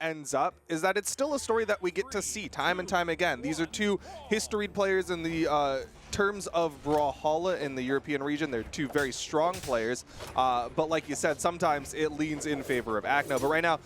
ends up is that it's still a story that we get to see time and time again. These are two historied players in the terms of Brawlhalla in the European region. They're two very strong players, but like you said, sometimes it leans in favor of Acno. But right now,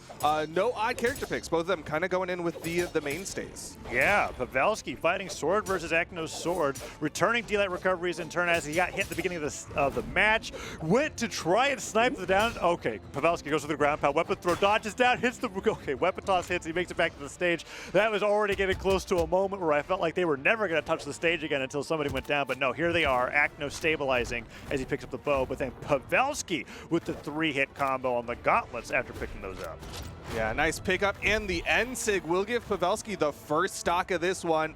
no odd character picks. Both of them kind of going in with the mainstays. Yeah, Pavelski fighting Sword versus Acno's Sword, returning D-Light recoveries in turn as he got hit at the beginning of the match. Went to try and snipe the down. Okay, Pavelski goes for the ground pound. Weapon throw, dodges down, hits the... Okay, weapon toss hits. He makes it back to the stage. That was already getting close to a moment where I felt like they were never going to touch the stage again until somebody went down. But no, here they are. Acno stabilizing as he picks up the bow, but then Pavelski with the 3-hit combo on the gauntlets after picking those up. Yeah, nice pickup. And the N-Sig will give Pavelski the first stock of this one.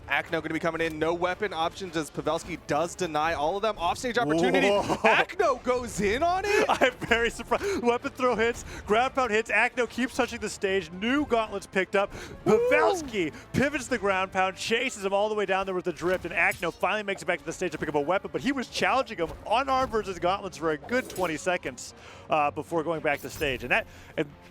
Acno going to be coming in. No weapon options as Pavelski does deny all of them. Offstage opportunity. Whoa. Acno goes in on it. I'm very surprised. Weapon throw hits, ground pound hits. Acno keeps touching the stage. New gauntlets picked up. Pavelski pivots the ground pound, chases him all the way down there with the drift, and Acno finally makes it back to the stage to pick up a weapon, but he was challenging him unarmed versus gauntlets for a good 20 seconds before going back to stage. And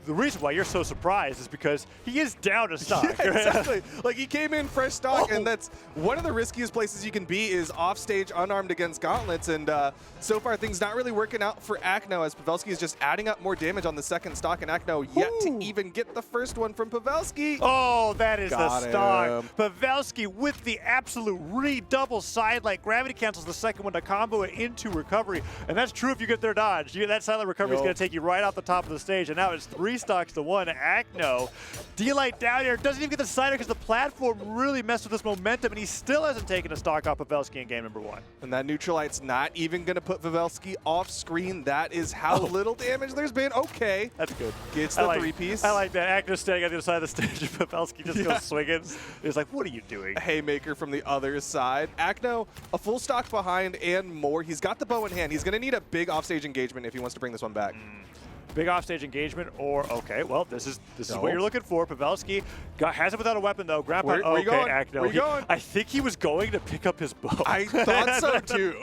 the reason why you're so surprised is because he is down a stock. Yeah, exactly. Like, he came in fresh stock, and that's one of the riskiest places you can be is off stage unarmed against gauntlets. And so far, things not really working out for Acno as Pavelski is just adding up more damage on the second stock, and Acno yet to even get the first one from Pavelski. Oh, that is the stock. Him. Pavelski with the absolute redouble sidelight. Gravity cancels the second one to combo it into recovery. And that's true if you get their dodge. That silent recovery is going to take you right off the top of the stage. And now it's 3 stocks to 1. Acno, D-Light down here, doesn't even get the cider because the platform really messed with this momentum, and he still hasn't taken a stock off Pavelski in game number 1. And that neutral light's not even going to put Pavelski off screen. That is how little damage there's been. Okay. That's good. Gets the 3-piece. I like that. Acno standing on the other side of the stage, and Pavelski just goes swinging. He's like, what are you doing? Haymaker from the other side. Acno, a full stock behind and more. He's got the bow in hand. He's going to need a big offstage engagement if he wants to bring this one back. Big offstage engagement, or okay, well, this is what you're looking for. Pavelski has it without a weapon though. Grab where you going? Acno. Where you going? I think he was going to pick up his bow. I thought so too.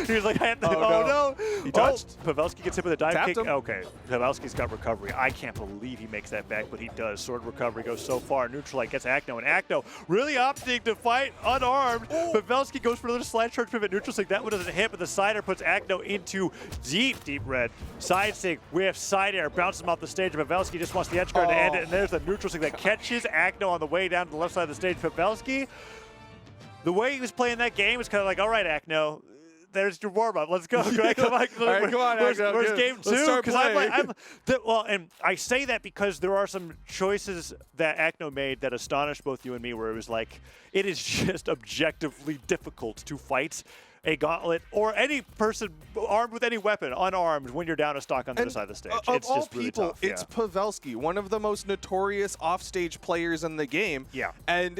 He was like, oh no. He touched. Pavelski gets hit with a dive Tapped kick. him. Okay, Pavelski's got recovery. I can't believe he makes that back, but he does. Sword recovery goes so far. Neutral light gets Acno, and Acno really opting to fight unarmed. Pavelski goes for another slide charge pivot. Neutral sig, that one doesn't hit, but the cider puts Acno into deep red. Side sig, whiff, side air, bounces him off the stage. Pavelski just wants the edge guard to end it, and there's the neutral sig that catches Acno on the way down to the left side of the stage. Pavelski, the way he was playing that game was kind of like, all right, Acno, there's your warm-up. Let's go. Come on, all right, come on, where's Acno. game 2? Let's start Because well, and I say that because there are some choices that Acno made that astonished both you and me, where it was like, it is just objectively difficult to fight a gauntlet or any person armed with any weapon, unarmed, when you're down a stock on the other side of the stage. It's all just really people, tough. it's Pavelski, one of the most notorious offstage players in the game. Yeah. And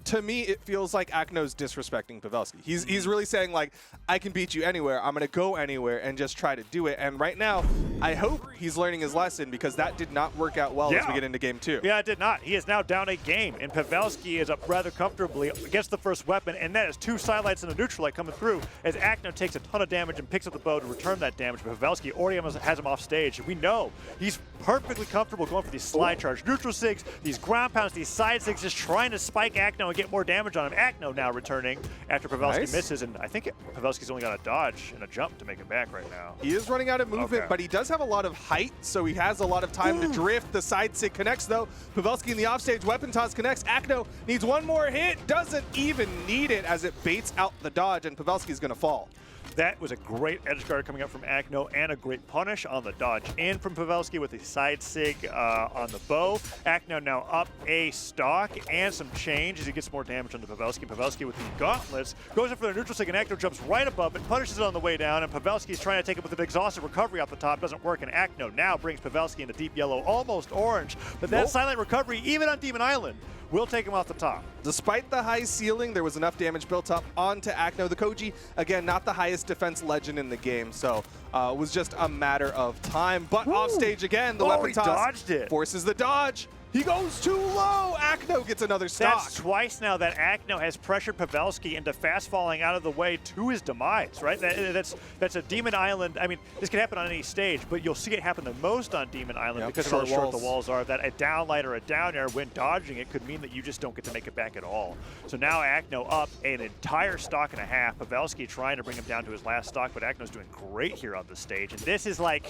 to me, it feels like Acno's disrespecting Pavelski. He's really saying, like, I can beat you anywhere. I'm going to go anywhere and just try to do it. And right now, I hope he's learning his lesson because that did not work out well as we get into game 2. Yeah, it did not. He is now down a game, and Pavelski is up rather comfortably, gets the first weapon, and that is 2 sidelights and a neutral light coming through as Acno takes a ton of damage and picks up the bow to return that damage. But Pavelski already has him off stage. We know he's perfectly comfortable going for these slide charge neutral sigs, these ground pounds, these side sigs, just trying to spike Acno and get more damage on him. Acno now returning after Pavelski misses, and I think Pavelski's only got a dodge and a jump to make it back right now. He is running out of movement, but he does have a lot of height, so he has a lot of time to drift. The side sig connects, though. Pavelski in the offstage weapon toss connects. Acno needs one more hit, doesn't even need it as it baits out the dodge, and Pavelski's going to fall. That was a great edge guard coming up from Acno and a great punish on the dodge in from Pavelski with the side sig on the bow. Acno now up a stock and some change as he gets more damage on the Pavelski. Pavelski with the gauntlets goes in for the neutral sig, and Acno jumps right above it, punishes it on the way down, and Pavelski's trying to take it with an exhaustive recovery off the top. Doesn't work, and Acno now brings Pavelski into deep yellow, almost orange. But that silent recovery, even on Demon Island, will take him off the top. Despite the high ceiling, there was enough damage built up onto Acno. The Koji, again, not the highest defense legend in the game, so was just a matter of time. But off stage again, the weapon toss dodged it. Forces the dodge. He goes too low. Acno gets another stock. That's twice now that Acno has pressured Pavelski into fast falling out of the way to his demise, right? That's a Demon Island. I mean, this can happen on any stage, but you'll see it happen the most on Demon Island because of how short the walls are. That a down light or a down air when dodging it could mean that you just don't get to make it back at all. So now Acno up an entire stock and a half. Pavelski trying to bring him down to his last stock, but Acno's doing great here on the stage. And this is what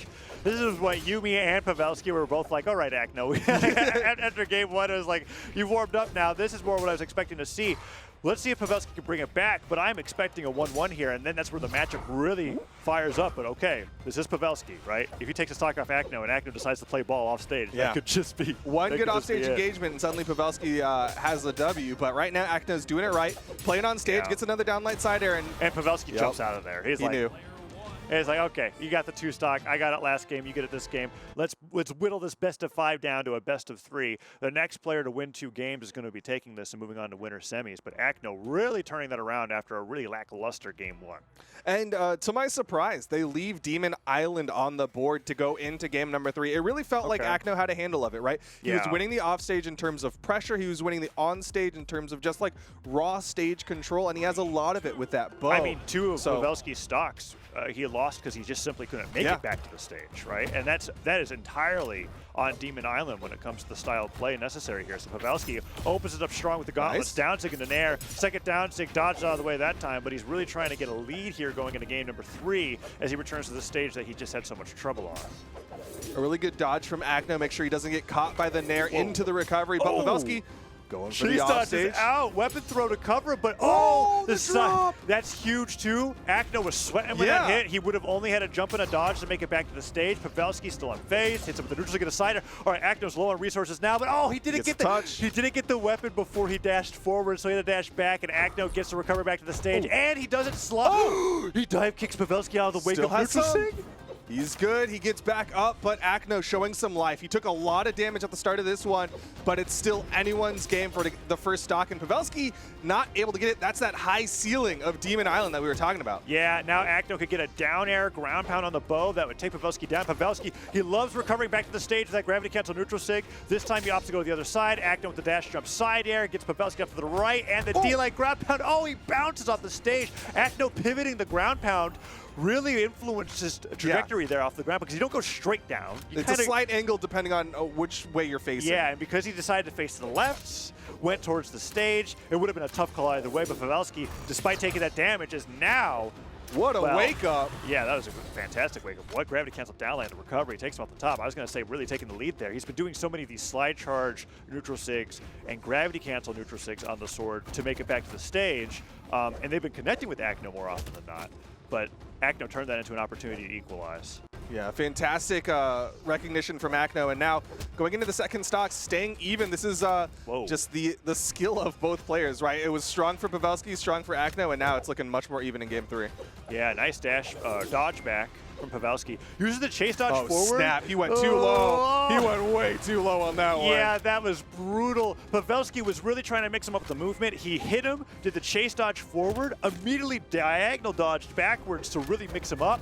Yumi and Pavelski were both like, all right, Acno. After game one, it was like, you've warmed up now. This is more what I was expecting to see. Let's see if Pavelski can bring it back, but I'm expecting a 1-1 here, and then that's where the matchup really fires up. But okay, this is Pavelski, right? If he takes a stock off Acno and Acno decides to play ball off stage, that could just be one good offstage engagement, and suddenly Pavelski has the W. But right now, Acno's doing it right, playing on stage, gets another downlight side air, and Pavelski jumps out of there. He knew. And it's like, okay, you got the 2 stock. I got it last game. You get it this game. Let's whittle this best of 5 down to a best of 3. The next player to win 2 games is going to be taking this and moving on to winter semis. But Acno really turning that around after a really lackluster game 1. And to my surprise, they leave Demon Island on the board to go into game number 3. It really felt like Acno had a handle of it, right? He was winning the offstage in terms of pressure. He was winning the onstage in terms of just like raw stage control, and he has a lot of it with that bow. I mean, 2 of Pavelski's stocks he lost because he just simply couldn't make it back to the stage, right? And that is entirely on Demon Island when it comes to the style of play necessary here. So Pavelski opens it up strong with the gauntlets, down sig into nair, second down sig, dodged out of the way that time, but he's really trying to get a lead here going into game number 3 as he returns to the stage that he just had so much trouble on. A really good dodge from Acno, make sure he doesn't get caught by the nair into the recovery, but Pavelski going for the offstage. Out, weapon throw to cover, but the drop. That's huge too. Acno was sweating when that hit. He would have only had to jump in a dodge to make it back to the stage. Pavelski still on phase, hits him with the neutral to get a sider. All right, Acno's low on resources now, but he didn't get the weapon before he dashed forward, so he had to dash back, and Acno gets to recover back to the stage, and he doesn't slide. He dive kicks Pavelski out of the wake of neutral sig. He's good. He gets back up, but Acno showing some life. He took a lot of damage at the start of this one, but it's still anyone's game for the first stock, and Pavelski not able to get it. That's that high ceiling of Demon Island that we were talking about. Yeah, now Acno could get a down air ground pound on the bow that would take Pavelski down. Pavelski, he loves recovering back to the stage with that gravity cancel neutral sig. This time he opts to go to the other side. Acno with the dash jump side air, gets Pavelski up to the right, and the D-like ground pound. He bounces off the stage. Acno pivoting the ground pound really influenced his trajectory there off the ground because you don't go straight down. It's a slight angle depending on which way you're facing. Yeah, and because he decided to face to the left, went towards the stage, it would have been a tough call either way, but Pavelski, despite taking that damage, is now... What a wake up. Yeah, that was a fantastic wake up. What gravity cancel downland recovery takes him off the top. I was going to say really taking the lead there. He's been doing so many of these slide charge neutral sigs and gravity cancel neutral sigs on the sword to make it back to the stage. And they've been connecting with Acno more often than not. But Acno turned that into an opportunity to equalize. Yeah, fantastic recognition from Acno, and now going into the second stock, staying even. This is just the skill of both players, right? It was strong for Pavelski, strong for Acno, and now it's looking much more even in game 3. Yeah, nice dash, dodge back from Pavelski. Uses the chase dodge forward. Snap, he went too low. He went way too low on that one. Yeah, that was brutal. Pavelski was really trying to mix him up with the movement. He hit him, did the chase dodge forward, immediately diagonal dodged backwards to really mix him up.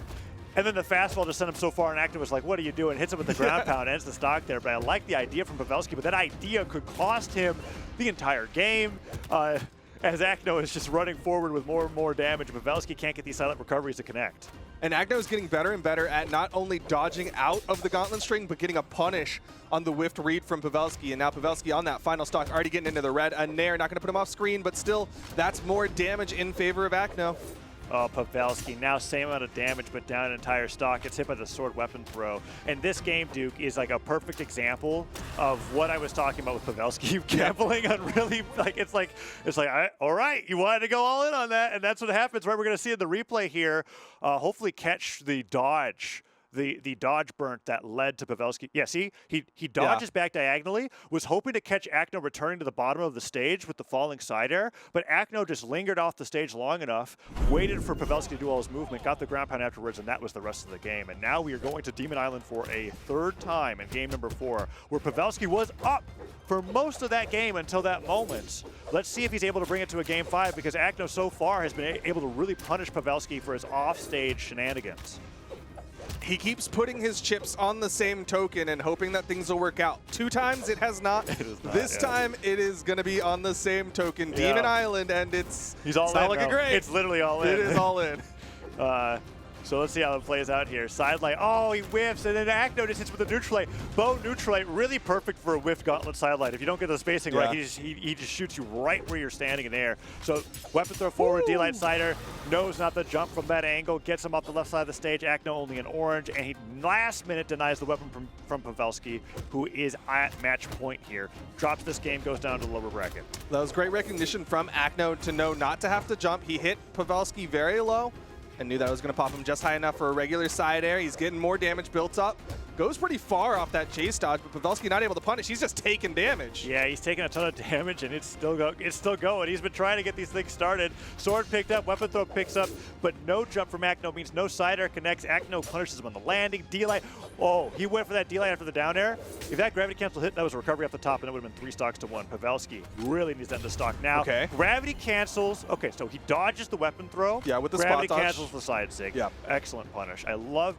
And then the fastball just sent him so far, and Acno was like, what are you doing? Hits him with the ground pound, ends the stock there. But I like the idea from Pavelski, but that idea could cost him the entire game. As Acno is just running forward with more and more damage, Pavelski can't get these silent recoveries to connect. And Acno is getting better and better at not only dodging out of the gauntlet string, but getting a punish on the whiffed read from Pavelski. And now Pavelski on that final stock, already getting into the red. A nair, not going to put him off screen, but still, that's more damage in favor of Acno. Oh, Pavelski, now same amount of damage, but down an entire stock. Gets hit by the sword weapon throw. And this game, Duke, is like a perfect example of what I was talking about with Pavelski. Gambling on really, it's like, all right, you wanted to go all in on that, and that's what happens, right? We're going to see in the replay here, hopefully catch the dodge. The dodge burnt that led to Pavelski. Yeah, see, he dodges back diagonally, was hoping to catch Acno returning to the bottom of the stage with the falling side air, but Acno just lingered off the stage long enough, waited for Pavelski to do all his movement, got the ground pound afterwards, and that was the rest of the game. And now we are going to Demon Island for a third time in game number 4, where Pavelski was up for most of that game until that moment. Let's see if he's able to bring it to a game 5, because Acno so far has been able to really punish Pavelski for his off-stage shenanigans. he keeps putting his chips on the same token and hoping that things will work out. 2 times it has not. This time it is going to be on the same token, Demon Island, and it's not looking great. It's literally all in. It is all in. So let's see how it plays out here. Sidelight, oh, he whiffs, and then Acno just hits with the neutral light. Bow neutral light, really perfect for a whiff gauntlet sidelight. If you don't get the spacing right, he just shoots you right where you're standing in air. So weapon throw forward, D-Light Sider, knows not to jump from that angle, gets him off the left side of the stage. Acno only in orange, and he last minute denies the weapon from Pavelski, who is at match point here. Drops this game, goes down to the lower bracket. That was great recognition from Acno to know not to have to jump. He hit Pavelski very low and knew that was going to pop him just high enough for a regular side air. He's getting more damage built up. Goes pretty far off that chase dodge, but Pavelski not able to punish. He's just taking damage. Yeah, he's taking a ton of damage, and it's still going. He's been trying to get these things started. Sword picked up, weapon throw picks up, but no jump from Acno means no side air connects. Acno punishes him on the landing. D-Light, oh, he went for that D-Light after the down air. If that gravity cancel hit, that was a recovery off the top, and it would have been 3 stocks to 1. Pavelski really needs to end the stock now. Okay. Gravity cancels. Okay, so he dodges the weapon throw. Yeah, with the gravity spot dodge. cancels the side sig. Yeah. Excellent punish. I love.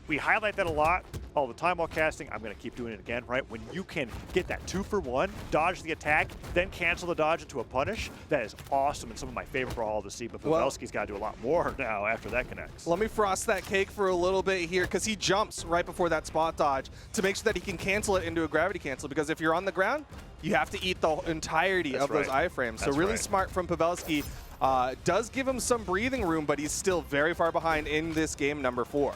We highlight that a lot all the time while casting. I'm going to keep doing it again, right? When you can get that 2-for-1, dodge the attack, then cancel the dodge into a punish, that is awesome and some of my favorite Brawlhalla to see. But Pavelski's got to do a lot more now after that connects. Let me frost that cake for a little bit here, because he jumps right before that spot dodge to make sure that he can cancel it into a gravity cancel, because if you're on the ground, you have to eat the entirety of those iframes. So really smart from Pavelski. Does give him some breathing room, but he's still very far behind in this game number 4.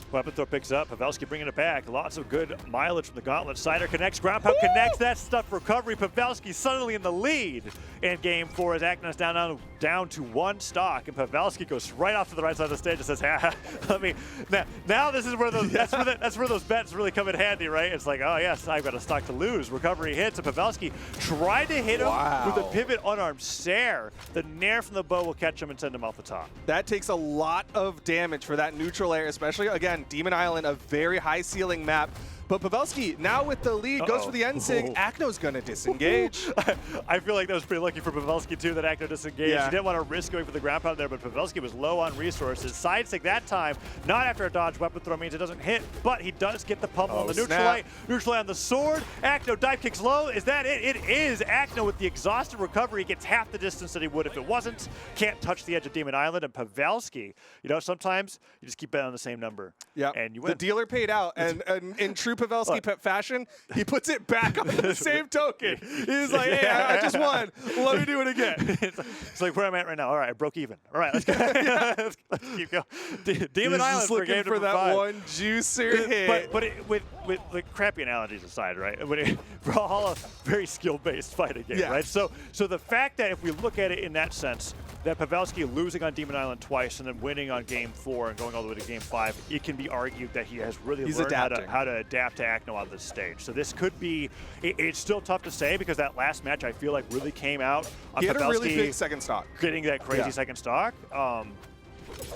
Weapon throw picks up. Pavelski bringing it back. Lots of good mileage from the gauntlet. Sider connects. Ground pound connects. That stuff recovery. Pavelski suddenly in the lead in game 4 as Acno's down to 1 stock, and Pavelski goes right off to the right side of the stage and says, let me. Now this is where those that's where those bets really come in handy, right? It's like, oh yes, I've got a stock to lose. Recovery hits, and Pavelski tried to hit him with a pivot unarmed Sair. The nair from the bow will catch him and send him off the top. That takes a lot of damage for that neutral air, especially again. Demon Island, a very high ceiling map. But Pavelski, now with the lead, goes for the end sig. Acno's going to disengage. I feel like that was pretty lucky for Pavelski, too, that Acno disengaged. He didn't want to risk going for the ground pound there, but Pavelski was low on resources. Side sig that time, not after a dodge. Weapon throw means it doesn't hit, but he does get the pummel on the neutral light. Neutral light on the sword. Acno dive kicks low. Is that it? It is. Acno with the exhausted recovery gets half the distance that he would if it wasn't. Can't touch the edge of Demon Island. And Pavelski, you know, sometimes you just keep betting on the same number. Yeah. And you win. The dealer paid out, and in true Pavelski fashion, he puts it back on the same token. He's like, hey, I just won. Let me do it again. It's like where I'm at right now. All right, I broke even. All right, let's go. let's keep going. Demon Island just looking for that 5. one juicer hit. But with the crappy analogies aside, right? Brawlhalla, very skill-based fighting game, right? So the fact that if we look at it in that sense, that Pavelski losing on Demon Island twice and then winning on game 4 and going all the way to game 5, it can be argued that he has really learned how to adapt to Acno on this stage. So this could be, it's still tough to say because that last match I feel like really came out on he had Pavelski a really big second stock. Getting that crazy second stock.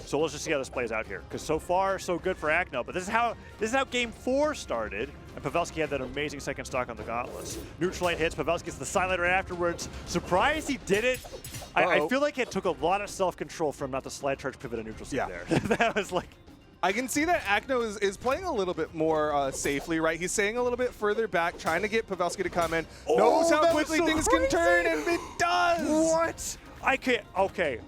So let's just see how this plays out here. Because so far, so good for Acno. But this is how game 4 started. And Pavelski had that amazing second stock on the gauntlets. Neutral light hits. Pavelski gets the silent right afterwards. Surprised he did it. I feel like it took a lot of self-control from not the slide charge pivot and neutral seat there. That was like... I can see that Acno is playing a little bit more safely, right? He's staying a little bit further back, trying to get Pavelski to come in. Knows how quickly things can turn, and it does! What? Okay.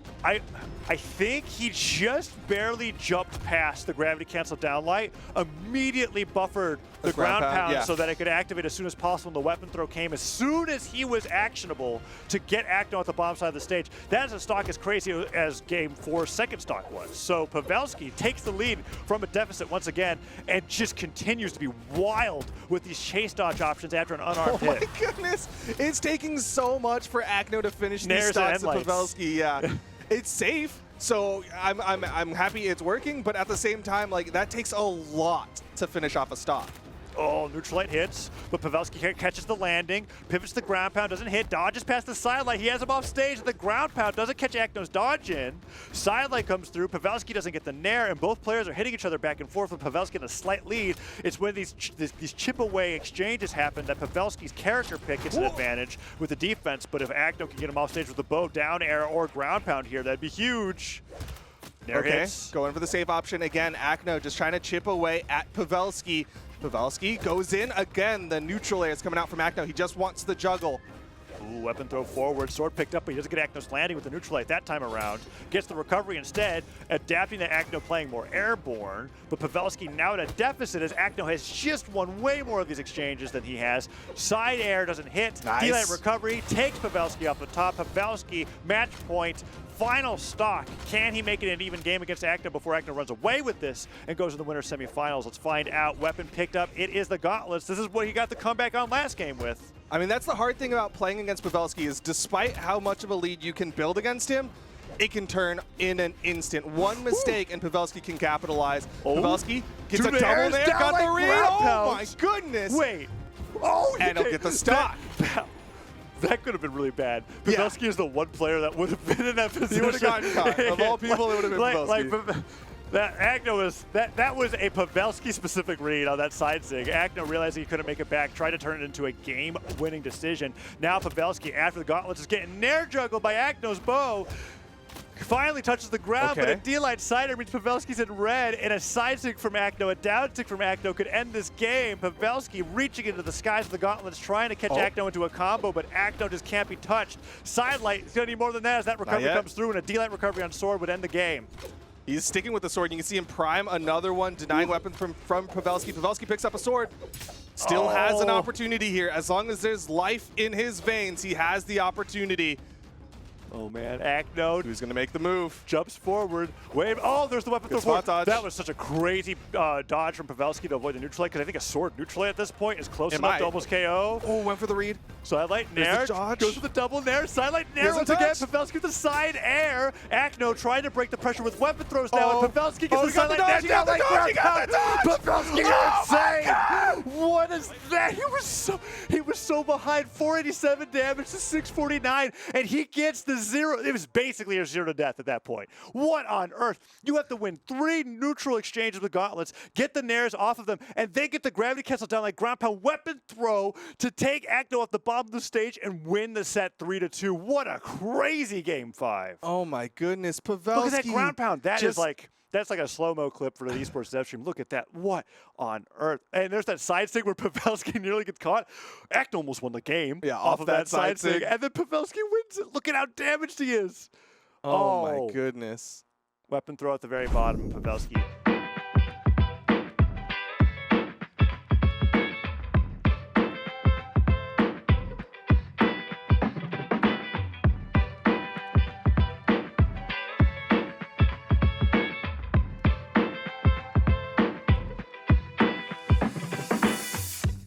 I think he just barely jumped past the gravity cancel down light, immediately buffered the ground pound so that it could activate as soon as possible. And the weapon throw came as soon as he was actionable to get Acno at the bottom side of the stage. That is a stock as crazy as game 4's second stock was. So Pavelski takes the lead from a deficit once again and just continues to be wild with these chase dodge options after an unarmed hit. Oh my goodness. It's taking so much for Acno to finish these stocks with Pavelski. Yeah. It's safe, so I'm happy it's working, but at the same time, like, that takes a lot to finish off a stock. Oh, neutral light hits, but Pavelski catches the landing, pivots the ground pound, doesn't hit, dodges past the sidelight. He has him off stage, and the ground pound doesn't catch Acno's dodge in. Sidelight comes through, Pavelski doesn't get the nair, and both players are hitting each other back and forth with Pavelski in a slight lead. It's when these chip away exchanges happen that Pavelski's character pick gets an advantage with the defense, but if Acno can get him off stage with the bow, down air, or ground pound here, that'd be huge. Nair Okay, hits. going for the safe option again. Acno just trying to chip away at Pavelski. Pavelski goes in again. The neutral air is coming out from Acno. He just wants the juggle. Ooh, weapon throw forward. Sword picked up, but he doesn't get Acno's landing with the neutral light that time around. Gets the recovery instead, adapting to Acno playing more airborne. But Pavelski now at a deficit as Acno has just won way more of these exchanges than he has. Side air doesn't hit. Nice. D-light recovery takes Pavelski off the top. Pavelski, match point. Final stock. Can he make it an even game against Acno before Acno runs away with this and goes to the winner's semifinals? Let's find out. Weapon picked up. It is the Gauntlets. This is what he got the comeback on last game with. I mean, that's the hard thing about playing against Pavelski is despite how much of a lead you can build against him, it can turn in an instant. One mistake and Pavelski can capitalize. Pavelski gets a double there, got the read. Oh my goodness. Wait. Oh, and he'll get the stock. That could have been really bad. Pavelski is the one player that would have been in that position. He would have gotten caught. Of all people, it would have been Pavelski. That Acno was that was a Pavelski specific read on that side sig. Acno realizing he couldn't make it back, tried to turn it into a game-winning decision. Now Pavelski, after the Gauntlets, is getting nair juggled by Acno's bow. Finally touches the ground, but a D-light sider means Pavelski's in red, and a side stick from Acno, a down stick from Acno could end this game. Pavelski reaching into the skies of the Gauntlets, trying to catch Acno into a combo, but Acno just can't be touched. Side light is going to need more than that as that recovery comes through, and a D-light recovery on Sword would end the game. He's sticking with the sword. You can see him prime another one, denying weapon from Pavelski. Pavelski picks up a sword. Still has an opportunity here. As long as there's life in his veins, he has the opportunity. Oh man, Acno. Who's going to make the move? Jumps forward. Wave. Oh, there's the weapon throw forward. Dodge. That was such a crazy dodge from Pavelski to avoid the neutral light, because I think a sword neutral light at this point is close enough to almost KO. Oh, went for the read. Side light nair. Goes for the double nair. Side light nair once again. Pavelski with the side air. Acno trying to break the pressure with weapon throws now. And Pavelski gets the side light nair. Pavelski insane. What is that? He was so behind. 487 damage to 649, and he gets the zero. It was basically a zero to death at that point. What on earth? You have to win 3 neutral exchanges with Gauntlets, get the nairs off of them, and then get the gravity cancel down like ground pound weapon throw to take Acno off the bottom of the stage and win the set 3-2. What a crazy game 5. Oh my goodness, Pavelski. Look at that ground pound. That's like a slow-mo clip for the Esports dev stream. Look at that. What on earth? And there's that side stick where Pavelski nearly gets caught. Acno almost won the game off of that side stick. And then Pavelski wins it. Look at how damaged he is. Oh my goodness. Weapon throw at the very bottom. Pavelski